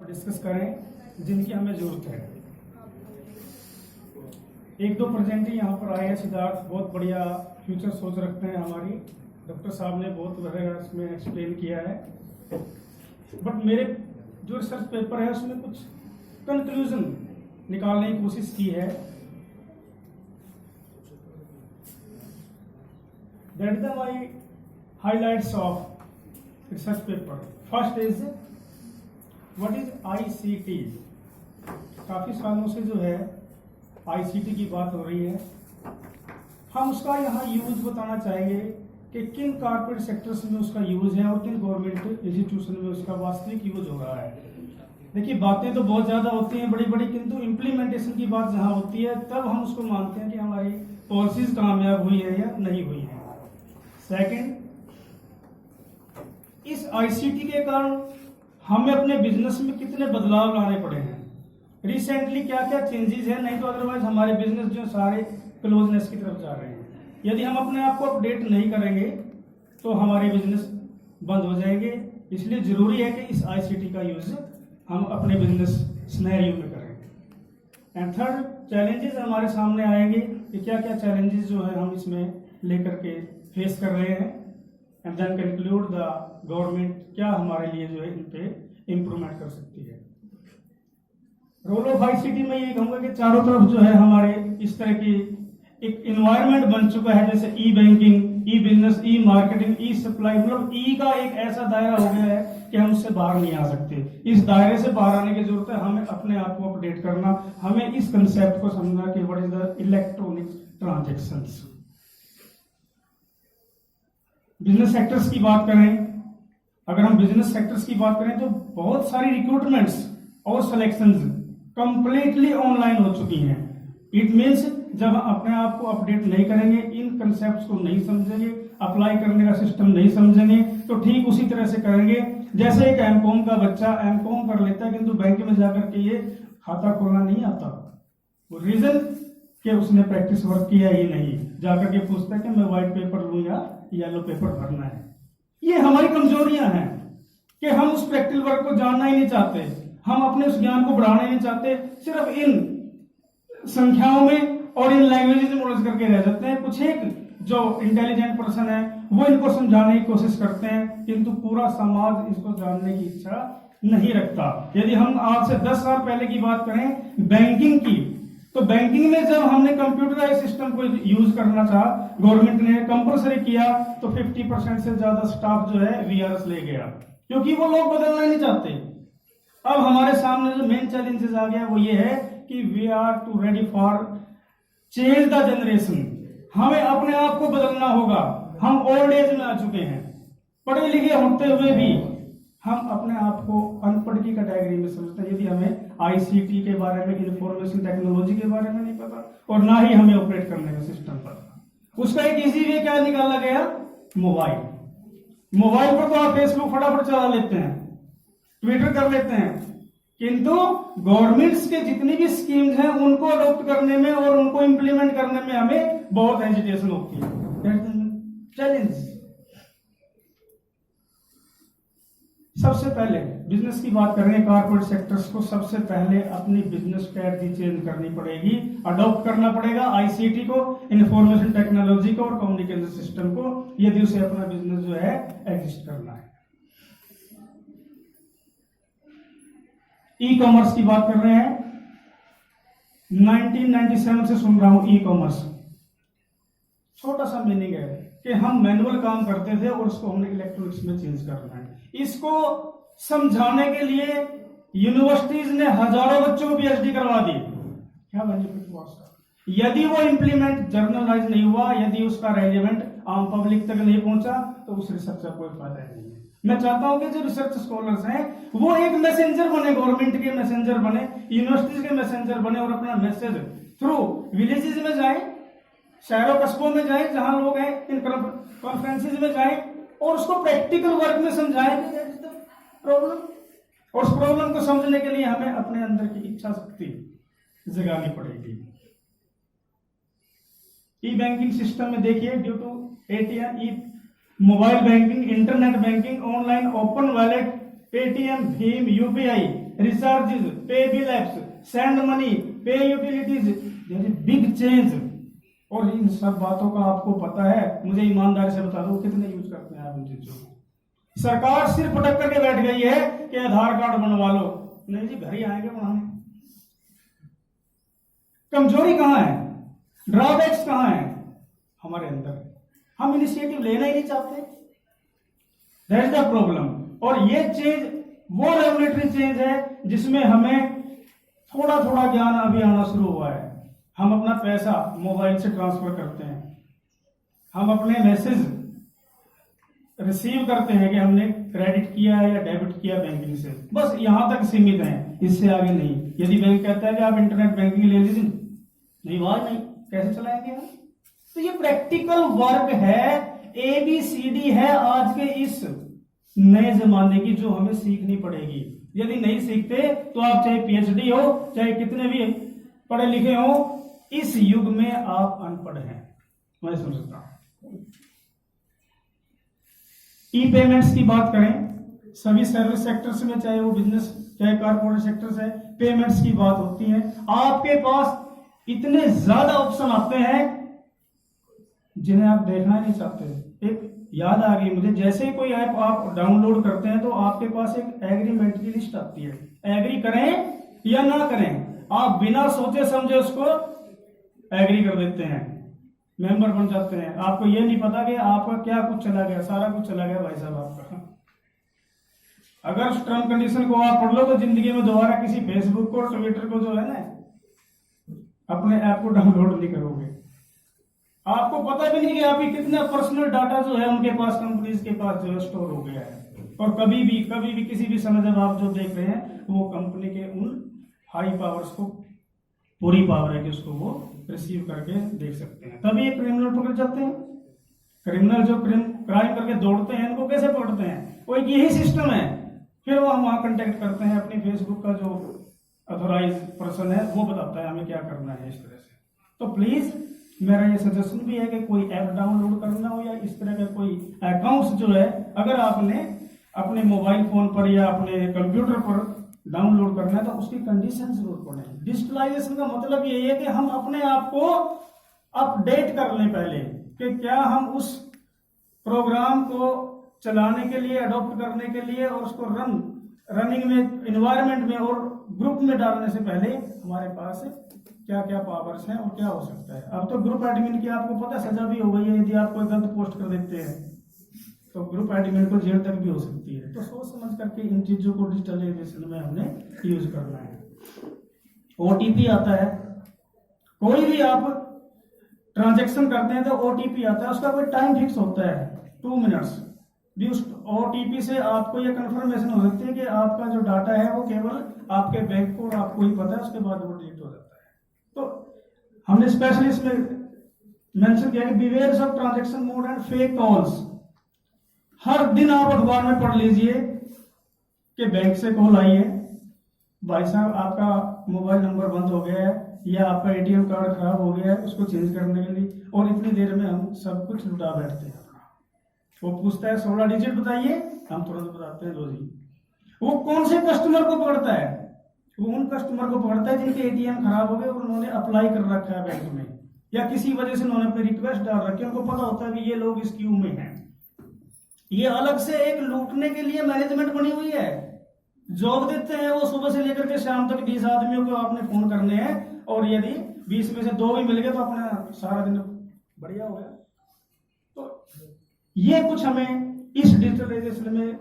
Discuss करें जिनकी हमें जरूरत है। एक दो प्रेजेंट ही यहाँ पर आए हैं। सिद्धार्थ बहुत बढ़िया फ्यूचर सोच रखते हैं। हमारी डॉक्टर साहब ने बहुत बढ़िया इसमें एक्सप्लेन किया है, बट मेरे जो रिसर्च पेपर है उसमें कुछ कंक्लूजन निकालने की कोशिश की है। That the my highlights of research paper. First is what is ICT। काफी सालों से जो है ICT की बात हो रही है। हम उसका यहाँ यूज बताना चाहेंगे कि किन कॉर्पोरेट सेक्टर्स में उसका यूज है और किन गवर्नमेंट इंस्टीट्यूशन में उसका वास्तविक यूज हो रहा है। देखिए, बातें तो बहुत ज्यादा होती हैं बड़ी बड़ी, किंतु इम्प्लीमेंटेशन की बात जहाँ होती है तब हम उसको मानते हैं कि हमारी पॉलिसीज कामयाब हुई है या नहीं हुई है। सेकेंड, इस आईसीटी के कारण हमें अपने बिजनेस में कितने बदलाव लाने पड़े हैं, रिसेंटली क्या क्या चेंजेस है, नहीं तो अदरवाइज हमारे बिजनेस जो सारे क्लोजनेस की तरफ जा रहे हैं। यदि हम अपने आप को अपडेट नहीं करेंगे तो हमारे बिजनेस बंद हो जाएंगे। इसलिए जरूरी है कि इस आईसीटी का यूज हम अपने बिजनेस सिनेरियो में करें। एंड थर्ड, चैलेंजेस हमारे सामने आएंगे कि क्या क्या चैलेंजेस जो है हम इसमें लेकर के फेस कर रहे हैं। And then conclude the government क्या हमारे लिए जो है इन पे इम्प्रूवमेंट कर सकती है। रोल ऑफ आईसीटी में ये कहूंगा कि चारों तरफ जो है हमारे इस तरह की एक इन्वायरमेंट बन चुका है, जैसे ई बैंकिंग, ई बिजनेस, ई मार्केटिंग, ई सप्लाई, मतलब ई का एक ऐसा दायरा हो गया है कि हम उससे बाहर नहीं आ सकते। इस दायरे से बाहर आने की जरूरत है। हमें अपने आप को अपडेट करना, हमें इस कंसेप्ट को समझना कि what is the electronic transactions. Business sectors की बात करें, अगर हम बिजनेस सेक्टर्स की बात करें तो बहुत सारी रिक्रूटमेंट्स और सिलेक्शंस कंप्लीटली ऑनलाइन हो चुकी हैं। इट मीन्स जब हम अपने आप को अपडेट नहीं करेंगे, इन कंसेप्ट्स को नहीं समझेंगे, अप्लाई करने का सिस्टम नहीं समझेंगे, तो ठीक उसी तरह से करेंगे जैसे एक एमकॉम का बच्चा एमकॉम कर लेता है किंतु बैंक में जाकर के ये खाता खोलना नहीं आता। वो रीजन कि उसने प्रैक्टिस वर्क किया ही नहीं, जाकर के पूछता है कि मैं व्हाइट पेपर लूं या येलो पेपर भरना है। ये हमारी कमजोरियां हैं कि हम उस प्रैक्टिकल वर्क को जानना ही नहीं चाहते, हम अपने उस ज्ञान को बढ़ाना ही नहीं चाहते, सिर्फ इन संख्याओं में और इन लैंग्वेजेस में उलझ करके रह जाते हैं। कुछ एक जो इंटेलिजेंट पर्सन है वो इनको समझाने की कोशिश करते हैं किंतु पूरा समाज इसको जानने की इच्छा नहीं रखता। यदि हम आज से 10 साल पहले की बात करें बैंकिंग की, तो बैंकिंग में जब हमने कंप्यूटराइज सिस्टम को यूज करना चाहा, गवर्नमेंट ने कंपलसरी किया, तो 50% से ज्यादा स्टाफ जो है वीआरएस ले गया क्योंकि वो लोग बदलना ही नहीं चाहते। अब हमारे सामने जो मेन चैलेंजेस आ गया वो ये है कि we are to ready for change the generation. हमें अपने आप को बदलना होगा। हम ओल्ड एज में आ चुके हैं, पढ़े लिखे होते हुए भी हम अपने आप को अनपढ़ की कैटेगरी में समझते हैं। यदि हमें आईसीटी के बारे में, इंफॉर्मेशन टेक्नोलॉजी के बारे में नहीं पता और ना ही हमें ऑपरेट करने का सिस्टम पता, उसका एक इजी वे क्या निकाला गया, मोबाइल पर तो आप फेसबुक फटाफट चला लेते हैं, ट्विटर कर लेते हैं, किंतु गवर्नमेंट्स के जितनी भी स्कीम्स हैं उनको अडॉप्ट करने में और उनको इंप्लीमेंट करने में हमें बहुत हेजिटेशन होती है। चैलेंज सबसे पहले बिजनेस की बात करें, कॉर्पोरेट सेक्टर्स को सबसे पहले अपनी बिजनेस स्ट्रेटजी चेंज करनी पड़ेगी, अडॉप्ट करना पड़ेगा आईसीटी को, इंफॉर्मेशन टेक्नोलॉजी को और कम्युनिकेशन सिस्टम को, यदि उसे अपना बिजनेस जो है एग्जिस्ट करना है। ई कॉमर्स की बात कर रहे हैं, 1997 से सुन रहा हूं ई कॉमर्स। छोटा सा मीनिंग है कि हम मैनुअल काम करते थे और उसको हमने इलेक्ट्रॉनिक्स में चेंज करना है। इसको समझाने के लिए यूनिवर्सिटीज ने हजारों बच्चों को पीएचडी करवा दी। क्या बेनिफिट हुआ उसका? यदि वो इंप्लीमेंट जर्नलाइज नहीं हुआ, यदि उसका रेलिवेंट आम पब्लिक तक नहीं पहुंचा, तो उस रिसर्च का कोई फायदा नहीं है। मैं चाहता हूं कि जो रिसर्च स्कॉलर्स हैं वो एक मैसेंजर बने, गवर्नमेंट के मैसेंजर बने, यूनिवर्सिटीज के मैसेंजर बने और अपना मैसेज थ्रू विलेजेस में जाए, शहरों कस्बों में जाए, जहां लोग हैं, इन कॉन्फ्रेंसेज में जाए और उसको प्रैक्टिकल वर्क में समझाएं कि दैट इज द प्रॉब्लम। और उस प्रॉब्लम को समझने के लिए हमें अपने अंदर की इच्छा शक्ति जगानी पड़ेगी। ई बैंकिंग सिस्टम में देखिए, due to ATM, e mobile banking, internet banking, online open wallet, Paytm, भीम, UPI, recharges, pay bill apps, send money, pay utilities, there is big change. और इन सब बातों का आपको पता है? मुझे ईमानदारी से बता दो कितने यूज करते हैं आप इन चीजों को? सरकार सिर्फ पटक करके बैठ गई है कि आधार कार्ड बनवा लो। नहीं जी, घर ही आएंगे बनाने। कमजोरी कहां है, ड्रॉबैक्स कहां है हमारे अंदर? हम इनिशिएटिव लेना ही नहीं चाहते। That is the problem. और ये चेंज वो रेगुलेटरी चेंज है जिसमें हमें थोड़ा थोड़ा ज्ञान अभी आना शुरू हुआ है। हम अपना पैसा मोबाइल से ट्रांसफर करते हैं, हम अपने मैसेज रिसीव करते हैं कि हमने क्रेडिट किया है या डेबिट किया बैंकिंग से, बस यहां तक सीमित है, इससे आगे नहीं। यदि बैंक कहता है कि आप इंटरनेट बैंकिंग ले लीजिए, नहीं बात नहीं, कैसे चलाएंगे हम? तो ये प्रैक्टिकल वर्क है, ABCD है आज के इस नए जमाने की, जो हमें सीखनी पड़ेगी। यदि नहीं सीखते तो आप चाहे PhD हो, चाहे कितने भी पढ़े लिखे हो, इस युग में आप अनपढ़ हैं, मैं समझता हूं। ई पेमेंट्स की बात करें, सभी सर्विस सेक्टर्स में, चाहे वो बिजनेस चाहे कारपोरेट सेक्टर्स है, पेमेंट्स की बात होती है। आपके पास इतने ज्यादा ऑप्शन आते हैं जिन्हें आप देखना नहीं चाहते। एक याद आ गई मुझे, जैसे ही कोई ऐप आप डाउनलोड करते हैं तो आपके पास एक एग्रीमेंट की लिस्ट आती है, एग्री करें या ना करें। आप बिना सोचे समझे उसको एग्री कर देते हैं, मेंबर बन जाते हैं। आपको ये नहीं पता कि आपका क्या कुछ चला गया, सारा कुछ चला गया भाई साहब आपका। अगर उस टर्म कंडीशन को आप पढ़ लो तो जिंदगी में दोबारा किसी फेसबुक को, ट्विटर को जो है ना, अपने ऐप को डाउनलोड नहीं करोगे। आपको पता भी नहीं कि आपकी कितना पर्सनल डाटा जो है उनके पास, कंपनीज के पास जो है स्टोर हो गया है। और कभी भी किसी भी समय जब आप जो देख रहे हैं वो कंपनी के उन हाई पावर्स को पूरी पावर है कि उसको वो रिसीव करके देख सकते हैं। तभी ये क्रिमिनल पकड़ जाते हैं। क्रिमिनल जो क्राइम करके दौड़ते हैं, इनको कैसे पकड़ते हैं? वो एक यही सिस्टम है। फिर वो हम वहां कंटेक्ट करते हैं, अपनी फेसबुक का जो अथोराइज पर्सन है वो बताता है हमें क्या करना है, इस तरह से। तो प्लीज मेरा ये सजेशन भी है कि कोई ऐप डाउनलोड करना हो या इस तरह का कोई अकाउंट्स जो है, अगर आपने अपने मोबाइल फोन पर या अपने कंप्यूटर पर डाउनलोड करना है तो उसकी कंडीशन जरूर पढ़ें। डिजिटलाइजेशन का मतलब यही है कि हम अपने आप को अपडेट कर लें पहले, कि क्या हम उस प्रोग्राम को चलाने के लिए, अडॉप्ट करने के लिए और उसको रनिंग में, इन्वायरमेंट में और ग्रुप में डालने से पहले हमारे पास क्या क्या पावर्स हैं और क्या हो सकता है। अब तो ग्रुप एडमिन की आपको पता सजा भी हो गई है, यदि आप कोई गलत पोस्ट कर देते हैं तो ग्रुप एडमिन को जेल तक भी हो सकती है। तो सोच समझ करके इन चीजों को डिजिटलाइजेशन में हमने यूज करना है। OTP आता है, कोई भी आप ट्रांजैक्शन करते हैं तो OTP आता है, उसका कोई टाइम फिक्स होता है 2 मिनट्स। भी उस OTP से आपको यह कंफर्मेशन हो सकती है कि आपका जो डाटा है वो केवल आपके बैंक को और आपको ही पता है, उसके बाद वो डिलीट हो जाता है। तो हमने स्पेशली इसमें मेंशन किया कि beware of transaction mode and fake calls. हर दिन आप अखबार में पढ़ लीजिए कि बैंक से कॉल आई है, भाई साहब आपका मोबाइल नंबर बंद हो गया है या आपका ATM कार्ड खराब हो गया है, उसको चेंज करने के लिए, और इतनी देर में हम सब कुछ लुटा बैठते हैं। वो पूछता है 16 डिजिट बताइए, हम तुरंत बताते हैं लो जी। वो कौन से कस्टमर को पकड़ता है? वो उन कस्टमर को पकड़ता है जिनके ATM खराब हो गए और उन्होंने अप्लाई कर रखा है बैंक में, या किसी वजह से उन्होंने अपनी रिक्वेस्ट डाल रखी है, उनको पता होता है कि ये लोग इस क्यू में हैं। ये अलग से एक लूटने के लिए मैनेजमेंट बनी हुई है। जॉब देते हैं वो, सुबह से लेकर के शाम तक 20 आदमियों को आपने फोन करने हैं, और यदि 20 में से 2 भी मिल गए तो अपना सारा दिन बढ़िया हो गया। तो ये कुछ हमें इस डिजिटलाइजेशन में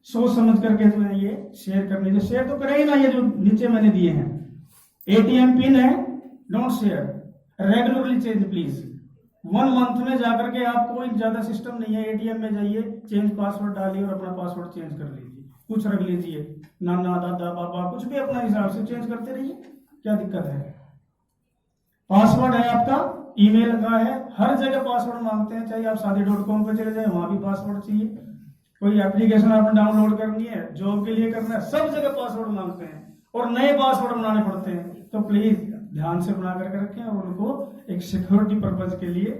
सोच समझ करके जो है ये शेयर करने, जो शेयर तो करें ही ना, ये जो नीचे मैंने दिए हैं ATM पिन है, don't share, regularly change please. 1 month में जाकर के आप, कोई ज्यादा सिस्टम नहीं है, ATM में जाइए, चेंज पासवर्ड डालिए और अपना पासवर्ड चेंज कर लीजिए, कुछ रख लीजिए, नाना दादा बाबा कुछ भी अपना हिसाब से चेंज करते रहिए, क्या दिक्कत है। पासवर्ड है आपका, ईमेल का है, हर जगह पासवर्ड मांगते हैं, चाहे आप शादी.com पे चले जाए वहां भी पासवर्ड चाहिए, कोई एप्लीकेशन आपने डाउनलोड करनी है, जॉब के लिए करना है, सब जगह पासवर्ड मांगते हैं और नए पासवर्ड बनाने पड़ते हैं। तो प्लीज ध्यान से बना करके रखें और उनको एक सिक्योरिटी पर्पज के लिए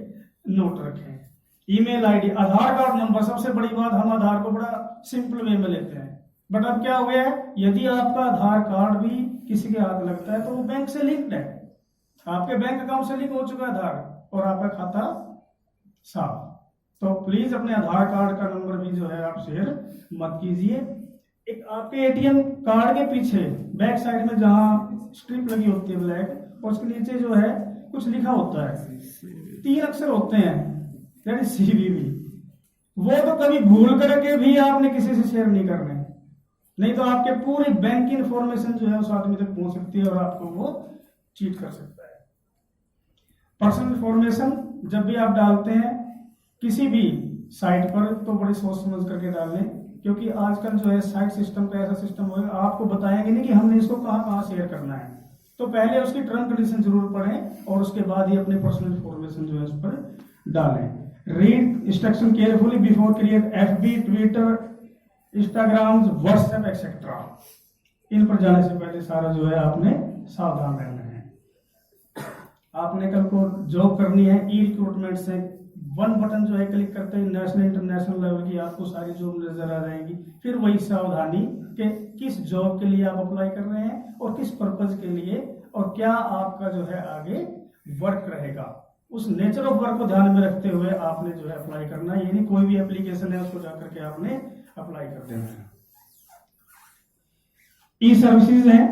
नोट रखें। ईमेल आईडी, आधार कार्ड नंबर, सबसे बड़ी बात, हम आधार को बड़ा सिंपल वे में लेते हैं, बट अब क्या हो गया है, यदि आपका आधार कार्ड भी किसी के हाथ लगता है तो वो बैंक से लिंक्ड है, आपके बैंक अकाउंट से लिंक हो चुका है आधार और आपका खाता साफ। तो प्लीज अपने आधार कार्ड का नंबर भी जो है आप शेयर मत कीजिए। एक आपके एटीएम कार्ड के पीछे बैक साइड में जहां स्ट्रिप लगी होती है ब्लैक, और उसके नीचे जो है कुछ लिखा होता है, 3 अक्षर होते हैं, दैट इज CVV। वो तो कभी भूल करके भी आपने किसी से शेयर नहीं करने, नहीं तो आपके पूरी बैंक की इंफॉर्मेशन जो है उस आदमी तक पहुंच सकती है और आपको वो चीट कर सकता है। पर्सनल इंफॉर्मेशन जब भी आप डालते हैं किसी भी साइट पर तो बड़े सोच समझ करके डाल लें, क्योंकि आजकल जो है साइट सिस्टम का ऐसा सिस्टम होगा, आपको बताएंगे नहीं कि हमने इसको कहाँ कहाँ शेयर करना है, तो पहले उसकी टर्म कंडीशन जरूर पढ़ें और उसके बाद ही अपने पर्सनल इंफॉर्मेशन जो है उस पर डालें। Read instruction carefully before create FB, Twitter, Instagram, WhatsApp etcetera. इन पर जाने से पहले सारा जो है आपने सावधान रहना है। आपने कल को जॉब करनी है, E-रिक्रूटमेंट से 1 बटन जो है क्लिक करते ही नेशनल इंटरनेशनल लेवल की आपको सारी जॉब नजर आ जाएगी। फिर वही सावधानी कि किस जॉब के लिए आप अप्लाई कर रहे हैं और किस पर्पज के लिए, और क्या आपका जो है आगे वर्क रहेगा, उस नेचर ऑफ वर्क को ध्यान में रखते हुए आपने जो है अप्लाई करना है। यानी कोई भी एप्लीकेशन है उसको जाकर के आपने अप्लाई कर देना है। E-सर्विसेज हैं,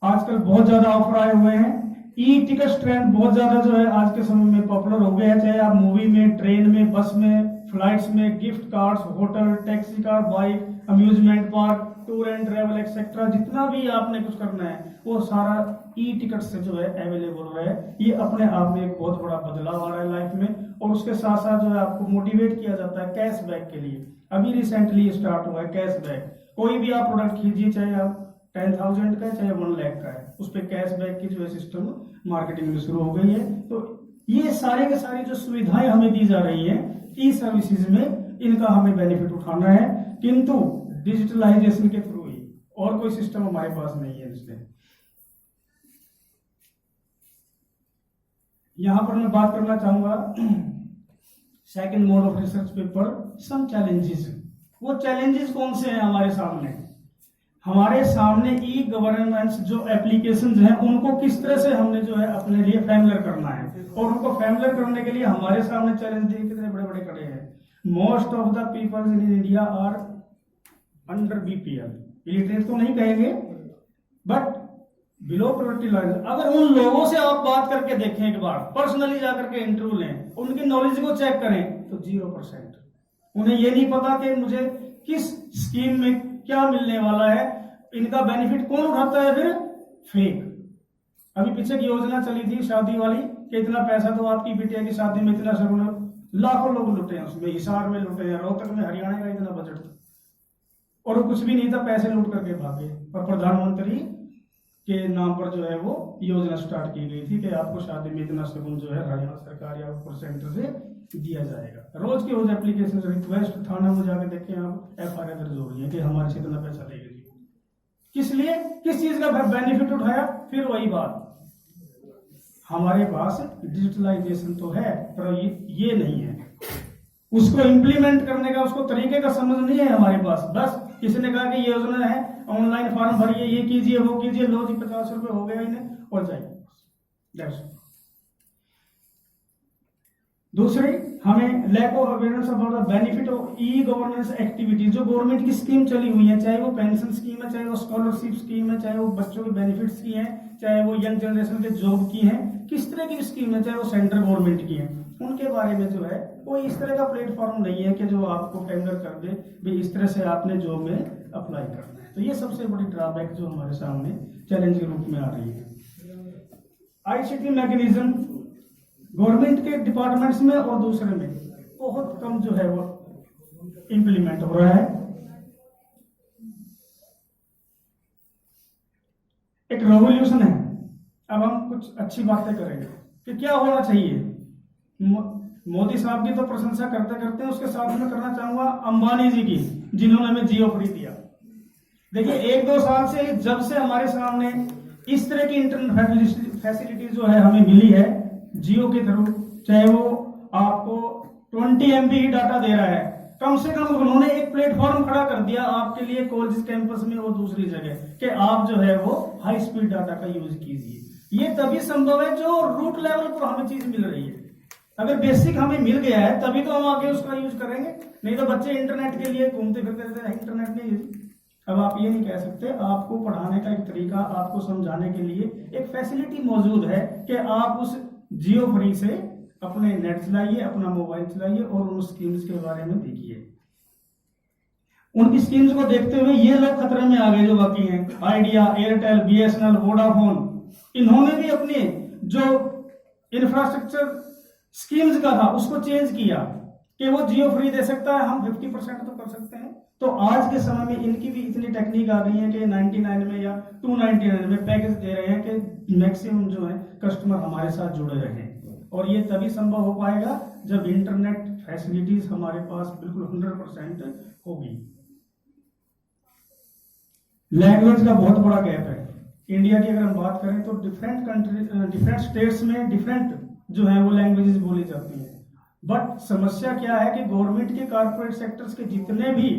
आजकल बहुत ज्यादा ऑफर आए हुए हैं। E-टिकट ट्रेंड बहुत ज्यादा जो है आज के समय में पॉपुलर हो गया है, चाहे आप मूवी में, ट्रेन में, बस में, फ्लाइट्स में, gift cards, hotel, taxi car, bike, amusement park, tour and travel etcetera, जितना भी आपने कुछ करना है वो सारा E-टिकट से जो है अवेलेबल हो रहा है। ये अपने आप में एक बहुत बड़ा बदलाव आ रहा है लाइफ में, और उसके साथ साथ जो है आपको मोटिवेट किया जाता है कैशबैक के लिए। अभी रिसेंटली स्टार्ट हुआ है कैशबैक। कोई भी आप प्रोडक्ट कीजिए, चाहे आप 10,000 का है चाहे 1 लाख का है, उस पर कैशबैक की जो है सिस्टम मार्केटिंग में शुरू हो गई है। तो ये सारे के सारी जो सुविधाएं हमें दी जा रही है E-सर्विसेज में, इनका हमें बेनिफिट उठाना है, किंतु डिजिटलाइजेशन के थ्रू ही, और कोई सिस्टम हमारे पास नहीं है इसमें। यहां पर मैं बात करना चाहूंगा second mode of research paper, some challenges. वो चैलेंजेस कौन से हैं हमारे सामने? हमारे सामने E-गवर्नेंस जो एप्लीकेशंस हैं उनको किस तरह से हमने जो है अपने लिए फैमिलियर करना है, और उनको फैमिलियर करने के लिए हमारे सामने चैलेंज कितने बड़े बड़े खड़े हैं। Most of the people in India are under BPL, illiterate तो नहीं कहेंगे बट बिलो पॉवर्टी लाइन। अगर उन लोगों से आप बात करके देखें, एक बार पर्सनली जाकर के इंटरव्यू लें, उनकी नॉलेज को चेक करें, तो 0%। उन्हें ये नहीं पता कि मुझे किस स्कीम में क्या मिलने वाला है, इनका बेनिफिट कौन उठाता है। फिर फेक, अभी पीछे की योजना चली थी शादी वाली कि इतना पैसा तो आपकी बिटिया की शादी में इतना सब, लाखों लोग लुटे हैं उसमें, हिसार में लुटे हैं, रोहतक में, हरियाणा का इतना बजट था और कुछ भी नहीं था, पैसे लूट करके भागे। और प्रधानमंत्री के नाम पर जो है वो योजना स्टार्ट की गई थी कि आपको शादी में इतना शगुन जो है हरियाणा सरकार या ऊपर सेंटर से दिया जाएगा। रोज की रोज एप्लीकेशन रिक्वेस्ट, थाना में जाके देखें आप, FIR दर्ज हो रही है कि हमारे से इतना पैसा लेगा जी। किस लिए, किस चीज का बेनिफिट उठाया? फिर वही बात, हमारे पास डिजिटलाइजेशन तो है पर ये नहीं है, उसको इम्प्लीमेंट करने का उसको तरीके का समझ नहीं है हमारे पास। बस किसी ने कहा कि ये योजना है, ऑनलाइन फॉर्म भरिए, ये कीजिए, वो कीजिए, लो जी 50 रुपए हो गया इन्हें और जाइए। दूसरी, हमें lack of awareness about the benefit of e governance activities. जो गवर्नमेंट की स्कीम चली हुई है, चाहे वो पेंशन स्कीम है, चाहे वो स्कॉलरशिप स्कीम है, चाहे वो बच्चों के बेनिफिट्स की है, चाहे वो यंग जनरेशन के जॉब की है, किस तरह की स्कीम है, चाहे वो सेंट्रल गवर्नमेंट की है, उनके बारे में जो है कोई इस तरह का प्लेटफॉर्म नहीं है कि जो आपको टेंडर कर दे भी इस तरह से आपने जॉब में अप्लाई करना है। तो ये सबसे बड़ी ड्रॉबैक जो हमारे सामने चैलेंज के रूप में आ रही है। ICT मैकेनिज्म गवर्नमेंट के डिपार्टमेंट्स में और दूसरे में बहुत कम जो है वो इंप्लीमेंट हो रहा है। एक रेवोल्यूशन है। अब हम कुछ अच्छी बातें करेंगे कि क्या होना चाहिए। मोदी साहब की तो प्रशंसा करते करते हैं, उसके साथ में करना चाहूंगा अंबानी जी की, जिन्होंने हमें जियो फ्री दिया। देखिए 1-2 साल से जब से हमारे सामने इस तरह की इंटरनेट फैसिलिटी जो है हमें मिली है जियो के थ्रू, चाहे वो आपको 20 MB ही डाटा दे रहा है, कम से कम उन्होंने एक प्लेटफॉर्म खड़ा कर दिया आपके लिए कॉलेज कैंपस में और दूसरी जगह कि आप जो है वो हाई स्पीड डाटा का यूज कीजिए। ये तभी संभव है जो रूट लेवल पर हमें चीज मिल रही है। अगर बेसिक हमें मिल गया है तभी तो हम आगे उसका यूज करेंगे, नहीं तो बच्चे इंटरनेट के लिए घूमते फिरते रहते हैं, इंटरनेट नहीं यूज। अब आप ये नहीं कह सकते, आपको पढ़ाने का एक तरीका, आपको समझाने के लिए एक फैसिलिटी मौजूद है कि आप उस जियो फ्री से अपने नेट चलाइए, अपना मोबाइल चलाइए और उन स्कीम्स के बारे में देखिए। उनकी स्कीम्स को देखते हुए ये लोग खतरे में आ गए जो बाकी हैं, आइडिया, एयरटेल, बीएसएनएल, वोडाफोन, इन्होंने भी अपने जो इंफ्रास्ट्रक्चर स्कीम्स का था उसको चेंज किया कि वो जियो फ्री दे सकता है, हम 50% तो कर सकते हैं। तो आज के समय में इनकी भी इतनी टेक्निक आ गई है कि 99 में या 299 में पैकेज दे रहे हैं कि मैक्सिमम जो है कस्टमर हमारे साथ जुड़े रहे। और ये तभी संभव हो पाएगा जब इंटरनेट फैसिलिटीज हमारे पास बिल्कुल 100% होगी। लैंग्वेज का बहुत बड़ा गैप है इंडिया की। अगर हम बात करें तो डिफरेंट कंट्री, डिफरेंट स्टेट्स में डिफरेंट जो है वो लैंग्वेजेस बोली जाती हैं। बट समस्या क्या है कि गवर्नमेंट के कॉर्पोरेट सेक्टर्स के जितने भी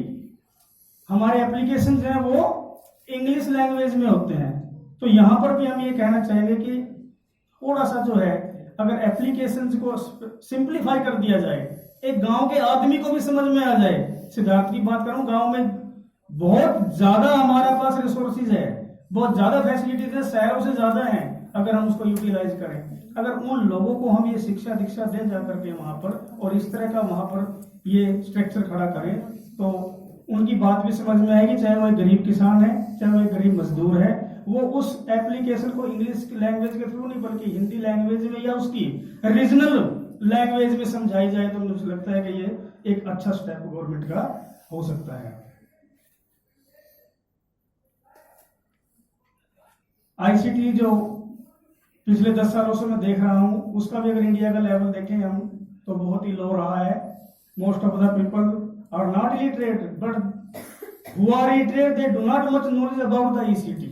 हमारे एप्लीकेशन हैं वो इंग्लिश लैंग्वेज में होते हैं। तो यहां पर भी हम ये कहना चाहेंगे कि थोड़ा सा जो है अगर एप्लीकेशंस को सिंप्लीफाई कर दिया जाए, एक गांव के आदमी को भी समझ में आ जाए। सिद्धार्थ की बात करूं, गांव में बहुत ज्यादा हमारे पास रिसोर्सेज है, बहुत ज्यादा फैसिलिटीज है, शहरों से ज्यादा है। अगर हम उसको यूटिलाइज करें, अगर उन लोगों को हम ये शिक्षा दीक्षा दें जाकर के वहां पर और इस तरह का वहां पर ये स्ट्रक्चर खड़ा करें तो उनकी बात भी समझ में आएगी। चाहे वो एक गरीब किसान है, चाहे वो एक गरीब मजदूर है, वो उस एप्लीकेशन को इंग्लिश लैंग्वेज के थ्रू नहीं बल्कि हिंदी लैंग्वेज में या उसकी रीजनल लैंग्वेज में समझाई जाए तो मुझे लगता है कि ये एक अच्छा स्टेप गवर्नमेंट का हो सकता है। आईसीटी जो पिछले 10 सालों से मैं देख रहा हूं उसका भी अगर इंडिया का लेवल देखें हम तो बहुत ही लो रहा है। Most of the people are not illiterate but who are illiterate they do not much knowledge about the ICT.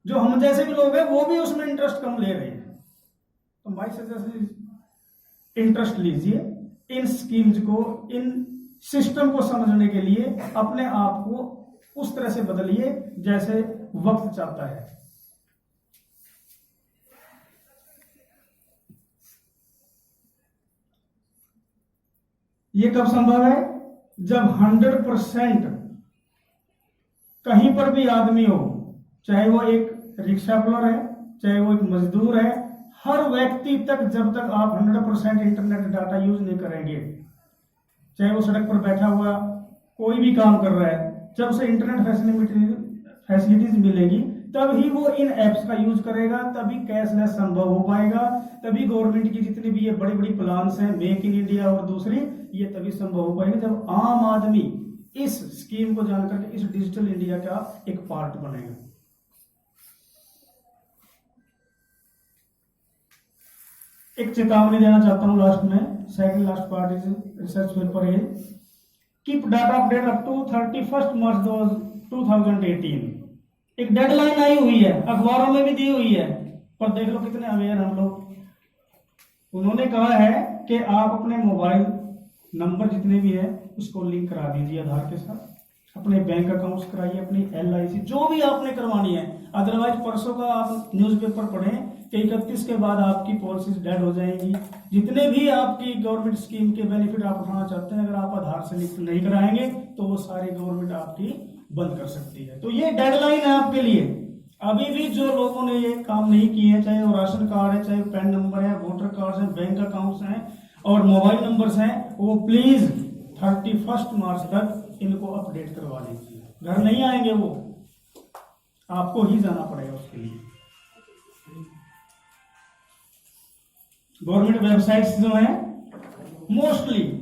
जो हम जैसे भी लोग हैं वो भी उसमें इंटरेस्ट कम ले रहे हैं। तो माय सजेशन, इंटरेस्ट लीजिए इन स्कीम्स को, इन सिस्टम को समझने के लिए अपने आप को उस तरह से बदलिए जैसे वक्त चाहता है। ये कब संभव है? जब 100% कहीं पर भी आदमी हो, चाहे वो एक रिक्शा पुलर है, चाहे वो एक मजदूर है, हर व्यक्ति तक जब तक आप 100% इंटरनेट डाटा यूज नहीं करेंगे, चाहे वो सड़क पर बैठा हुआ कोई भी काम कर रहा है, जब उसे इंटरनेट फैसिलिटीज मिलेगी तब ही वो इन एप्स का यूज करेगा, तभी कैशलेस संभव हो पाएगा, तभी गवर्नमेंट की जितनी भी ये बड़ी बड़ी प्लान्स हैं, मेक इन इंडिया और दूसरी, ये तभी संभव हो पाएगा जब आम आदमी इस स्कीम को जानकर के इस डिजिटल इंडिया का एक पार्ट बनेगा। एक चेतावनी देना चाहता हूं लास्ट में, second last part is research paper है keep data update up to 31 March 2018। एक डेडलाइन आई हुई है, अखबारों में भी दी हुई है, पर देख लो कितने अवेयर हम लोग। उन्होंने कहा है कि आप अपने मोबाइल नंबर जितने भी है उसको लिंक करा दीजिए आधार के साथ, अपने बैंक अकाउंट्स कराइए, अपनी LIC जो भी आपने करवानी है। अदरवाइज परसों का आप न्यूज़पेपर पढ़ें कि 31 के बाद आपकी पॉलिसीज डेड हो जाएंगी। जितने भी आपकी गवर्नमेंट स्कीम के बेनिफिट आप उठाना चाहते हैं, अगर आप आधार से लिंक नहीं कराएंगे तो वो सारी गवर्नमेंट आपकी बंद कर सकती है। तो ये डेडलाइन है आपके लिए। अभी भी जो लोगों ने ये काम नहीं किए हैं, चाहे वो राशन कार्ड है, चाहे पैन नंबर है, वोटर कार्ड है, बैंक अकाउंट्स हैं और मोबाइल नंबर्स हैं, वो प्लीज 31 मार्च तक इनको अपडेट करवा लीजिए। घर नहीं आएंगे वो, आपको ही जाना पड़ेगा उसके लिए। गवर्नमेंट वेबसाइट्स जो हैं मोस्टली